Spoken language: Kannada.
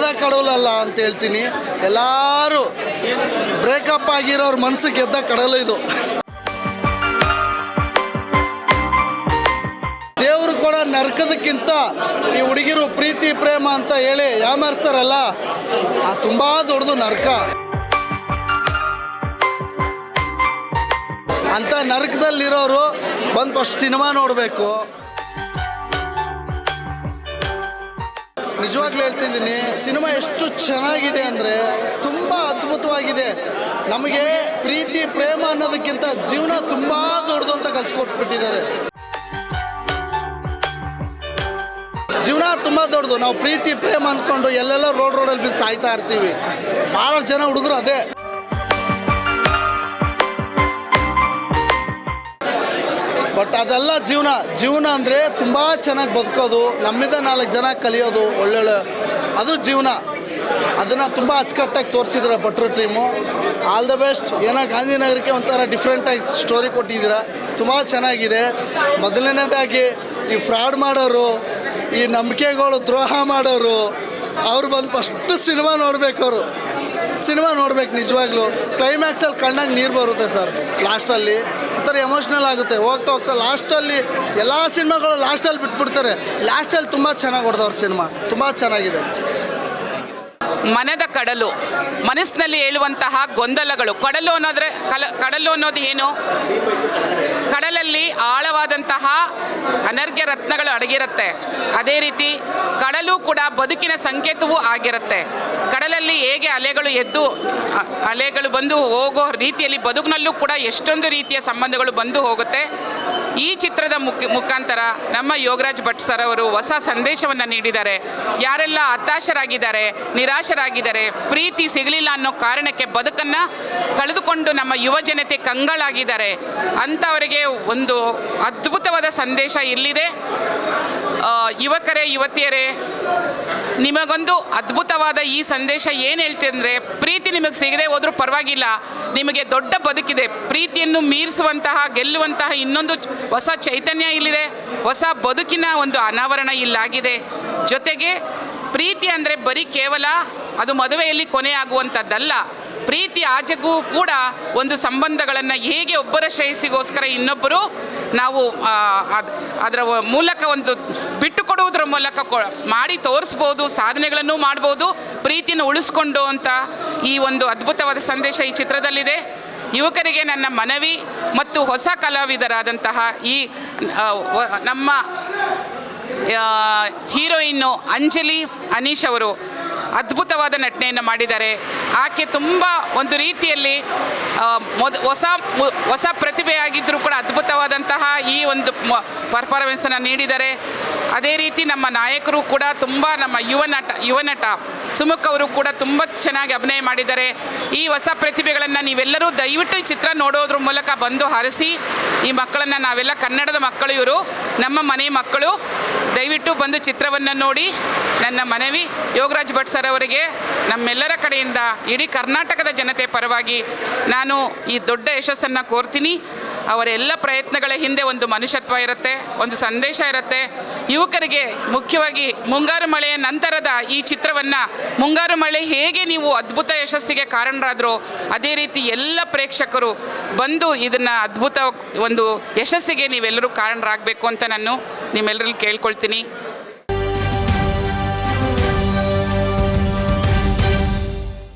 ಮನದ ಕಡಲಲ್ಲ ಅಂತ ಹೇಳ್ತೀನಿ. ಎಲ್ಲರೂ ಬ್ರೇಕಪ್ ಆಗಿರೋರ ಮನಸ್ಸು ಗೆದ್ದ ಕಡಲು ಇದು. ದೇವರು ಕೂಡ ನರಕದಕ್ಕಿಂತ ಈ ಹುಡುಗಿರು ಪ್ರೀತಿ ಪ್ರೇಮ ಅಂತ ಹೇಳಿ ಯಾಮರ್ಸ್ತಾರಲ್ಲ, ತುಂಬ ದೊಡ್ಡದು ನರಕ. ಅಂತ ನರಕದಲ್ಲಿರೋರು ಬಂದು ಫಸ್ಟ್ ಸಿನಿಮಾ ನೋಡಬೇಕು. ನಿಜವಾಗ್ಲೂ ಹೇಳ್ತಿದ್ದೀನಿ, ಸಿನಿಮಾ ಎಷ್ಟು ಚೆನ್ನಾಗಿದೆ ಅಂದರೆ ತುಂಬ ಅದ್ಭುತವಾಗಿದೆ. ನಮಗೆ ಪ್ರೀತಿ ಪ್ರೇಮ ಅನ್ನೋದಕ್ಕಿಂತ ಜೀವನ ತುಂಬ ದೊಡ್ಡದು ಅಂತ ಕಲಿಸ್ಕೊಟ್ಬಿಟ್ಟಿದ್ದಾರೆ. ಜೀವನ ತುಂಬ ದೊಡ್ಡದು. ನಾವು ಪ್ರೀತಿ ಪ್ರೇಮ ಅಂದ್ಕೊಂಡು ಎಲ್ಲೆಲ್ಲ ರೋಡಲ್ಲಿ ಬಿದ್ದು ಸಾಯ್ತಾ ಇರ್ತೀವಿ. ಭಾಳಷ್ಟು ಜನ ಹುಡುಗರು ಅದೇ. ಬಟ್ ಅದೆಲ್ಲ ಜೀವನ ಅಂದರೆ ತುಂಬ ಚೆನ್ನಾಗಿ ಬದುಕೋದು, ನಮ್ಮಿಂದ 4 ಜನ ಕಲಿಯೋದು, ಒಳ್ಳೊಳ್ಳೆ ಅದು ಜೀವನ. ಅದನ್ನು ತುಂಬ ಅಚ್ಚುಕಟ್ಟಾಗಿ ತೋರಿಸಿದ್ರೆ ಭಟ್ರು ಟೀಮು. All the best. ಏನೋ ಗಾಂಧಿನಗರಕ್ಕೆ ಒಂಥರ ಡಿಫ್ರೆಂಟಾಗಿ ಸ್ಟೋರಿ ಕೊಟ್ಟಿದ್ದೀರ, ತುಂಬ ಚೆನ್ನಾಗಿದೆ. ಮೊದಲನೇದಾಗಿ ಈ ಫ್ರಾಡ್ ಮಾಡೋರು, ಈ ನಂಬಿಕೆಗಳು ದ್ರೋಹ ಮಾಡೋರು, ಅವ್ರು ಬಂದು ಫಸ್ಟು ಸಿನಿಮಾ ನೋಡಬೇಕು. ಸಿನಿಮಾ ನೋಡ್ಬೇಕು. ನಿಜವಾಗ್ಲೂ ಕ್ಲೈಮ್ಯಾಕ್ಸಲ್ಲಿ ಕಣ್ಣಾಗ ನೀರು ಬರುತ್ತೆ ಸರ್. ಲಾಸ್ಟಲ್ಲಿ ಒಂಥರ ಎಮೋಷ್ನಲ್ ಆಗುತ್ತೆ. ಹೋಗ್ತಾ ಲಾಸ್ಟಲ್ಲಿ ಎಲ್ಲ ಸಿನಿಮಾಗಳು ಲಾಸ್ಟಲ್ಲಿ ಬಿಟ್ಬಿಡ್ತಾರೆ. ಲಾಸ್ಟಲ್ಲಿ ತುಂಬ ಚೆನ್ನಾಗಿ ಹೊಡೆದವ್ರು ಸಿನಿಮಾ, ತುಂಬ ಚೆನ್ನಾಗಿದೆ. ಮನದ ಕಡಲು, ಮನಸ್ಸಿನಲ್ಲಿ ಹೇಳುವಂತಹ ಗೊಂದಲಗಳು. ಕಡಲು ಅನ್ನೋದು ಏನು? ಕಡಲಲ್ಲಿ ಆಳವಾದಂತಹ ಅನರ್ಘ್ಯ ರತ್ನಗಳು ಅಡಗಿರುತ್ತೆ. ಅದೇ ರೀತಿ ಕಡಲು ಕೂಡ ಬದುಕಿನ ಸಂಕೇತವೂ ಆಗಿರುತ್ತೆ. ಕಡಲಲ್ಲಿ ಹೇಗೆ ಅಲೆಗಳು ಬಂದು ಹೋಗೋ ರೀತಿಯಲ್ಲಿ ಬದುಕಿನಲ್ಲೂ ಕೂಡ ಎಷ್ಟೊಂದು ರೀತಿಯ ಸಂಬಂಧಗಳು ಬಂದು ಹೋಗುತ್ತೆ. ಈ ಚಿತ್ರದ ಮುಖಾಂತರ ನಮ್ಮ ಯೋಗರಾಜ್ ಭಟ್ ಸರ್ ಅವರು ಹೊಸ ಸಂದೇಶವನ್ನು ನೀಡಿದ್ದಾರೆ. ಯಾರೆಲ್ಲ ಹತಾಶರಾಗಿದ್ದಾರೆ, ನಿರಾಶರಾಗಿದ್ದಾರೆ, ಪ್ರೀತಿ ಸಿಗಲಿಲ್ಲ ಅನ್ನೋ ಕಾರಣಕ್ಕೆ ಬದುಕನ್ನು ಕಳೆದುಕೊಂಡು ನಮ್ಮ ಯುವ ಜನತೆ ಕಂಗಾಲಾಗಿದ್ದಾರೆ, ಅಂಥವರಿಗೆ ಒಂದು ಅದ್ಭುತವಾದ ಸಂದೇಶ ಇಲ್ಲಿದೆ. ಯುವಕರೇ, ಯುವತಿಯರೇ, ನಿಮಗೊಂದು ಅದ್ಭುತವಾದ ಈ ಸಂದೇಶ ಏನು ಹೇಳ್ತೀವಿ ಅಂದರೆ, ಪ್ರೀತಿ ನಿಮಗೆ ಸಿಗದೆ ಹೋದರೂ ಪರವಾಗಿಲ್ಲ, ನಿಮಗೆ ದೊಡ್ಡ ಬದುಕಿದೆ. ಪ್ರೀತಿಯನ್ನು ಮೀರಿಸುವಂತಹ, ಗೆಲ್ಲುವಂತಹ ಇನ್ನೊಂದು ಹೊಸ ಚೈತನ್ಯ ಇಲ್ಲಿದೆ. ಹೊಸ ಬದುಕಿನ ಒಂದು ಅನಾವರಣ ಇಲ್ಲಾಗಿದೆ. ಜೊತೆಗೆ ಪ್ರೀತಿ ಅಂದರೆ ಬರೀ ಕೇವಲ ಅದು ಮದುವೆಯಲ್ಲಿ ಕೊನೆಯಾಗುವಂಥದ್ದಲ್ಲ. ಪ್ರೀತಿ ಆಚೆಗೂ ಕೂಡ ಒಂದು ಸಂಬಂಧಗಳನ್ನು ಹೇಗೆ ಒಬ್ಬರ ಶ್ರೇಯಸ್ಸಿಗೋಸ್ಕರ ಇನ್ನೊಬ್ಬರು ನಾವು ಅದರ ಮೂಲಕ ಒಂದು ಬಿಟ್ಟು ಕೊಡುವುದರ ಮೂಲಕ ಮಾಡಿ ತೋರಿಸ್ಬೋದು, ಸಾಧನೆಗಳನ್ನು ಮಾಡ್ಬೋದು, ಪ್ರೀತಿಯನ್ನು ಉಳಿಸ್ಕೊಂಡು ಅಂತ ಈ ಒಂದು ಅದ್ಭುತವಾದ ಸಂದೇಶ ಈ ಚಿತ್ರದಲ್ಲಿದೆ. ಯುವಕರಿಗೆ ನನ್ನ ಮನವಿ ಮತ್ತು ಹೊಸ ಕಲಾವಿದರಾದಂತಹ ಈ ನಮ್ಮ ಹೀರೋಯಿನ್ನು ಅಂಜಲಿ ಅನೀಶ್ ಅವರು ಅದ್ಭುತವಾದ ನಟನೆಯನ್ನು ಮಾಡಿದ್ದಾರೆ. ಆಕೆ ತುಂಬ ಒಂದು ರೀತಿಯಲ್ಲಿ ಹೊಸ ಪ್ರತಿಭೆಯಾಗಿದ್ದರೂ ಕೂಡ ಅದ್ಭುತವಾದಂತಹ ಈ ಒಂದು ಪರ್ಫಾರ್ಮೆನ್ಸನ್ನು ನೀಡಿದ್ದಾರೆ. ಅದೇ ರೀತಿ ನಮ್ಮ ನಾಯಕರು ಕೂಡ ತುಂಬ, ನಮ್ಮ ಯುವ ನಟ ಸುಮುಖ್ ಅವರು ಕೂಡ ತುಂಬ ಚೆನ್ನಾಗಿ ಅಭಿನಯ ಮಾಡಿದ್ದಾರೆ. ಈ ಹೊಸ ಪ್ರತಿಭೆಗಳನ್ನು ನೀವೆಲ್ಲರೂ ದಯವಿಟ್ಟು ಈ ಚಿತ್ರ ನೋಡೋದ್ರ ಮೂಲಕ ಬಂದು ಹರಿಸಿ. ಈ ಮಕ್ಕಳನ್ನು ನಾವೆಲ್ಲ ಕನ್ನಡದ ಮಕ್ಕಳು, ಇವರು ನಮ್ಮ ಮನೆ ಮಕ್ಕಳು, ದಯವಿಟ್ಟು ಬಂದು ಚಿತ್ರವನ್ನು ನೋಡಿ. ನನ್ನ ಮನವಿ ಯೋಗರಾಜ್ ಭಟ್ ಸರ್ ಅವರಿಗೆ ನಮ್ಮೆಲ್ಲರ ಕಡೆಯಿಂದ ಇಡೀ ಕರ್ನಾಟಕದ ಜನತೆ ಪರವಾಗಿ ನಾನು ಈ ದೊಡ್ಡ ಯಶಸ್ಸನ್ನು ಕೋರ್ತೀನಿ. ಅವರ ಎಲ್ಲ ಪ್ರಯತ್ನಗಳ ಹಿಂದೆ ಒಂದು ಮನುಷ್ಯತ್ವ ಇರುತ್ತೆ, ಒಂದು ಸಂದೇಶ ಇರುತ್ತೆ. ಯುವಕರಿಗೆ ಮುಖ್ಯವಾಗಿ ಮುಂಗಾರು ಮಳೆಯ ನಂತರದ ಈ ಚಿತ್ರವನ್ನು, ಮುಂಗಾರು ಮಳೆ ಹೇಗೆ ನೀವು ಅದ್ಭುತ ಯಶಸ್ಸಿಗೆ ಕಾರಣರಾದರೂ ಅದೇ ರೀತಿ ಎಲ್ಲ ಪ್ರೇಕ್ಷಕರು ಬಂದು ಇದನ್ನು ಅದ್ಭುತ ಒಂದು ಯಶಸ್ಸಿಗೆ ನೀವೆಲ್ಲರೂ ಕಾರಣರಾಗಬೇಕು ಅಂತ ನಾನು ನಿಮ್ಮೆಲ್ಲರಲ್ಲಿ ಕೇಳ್ಕೊಳ್ತೀನಿ.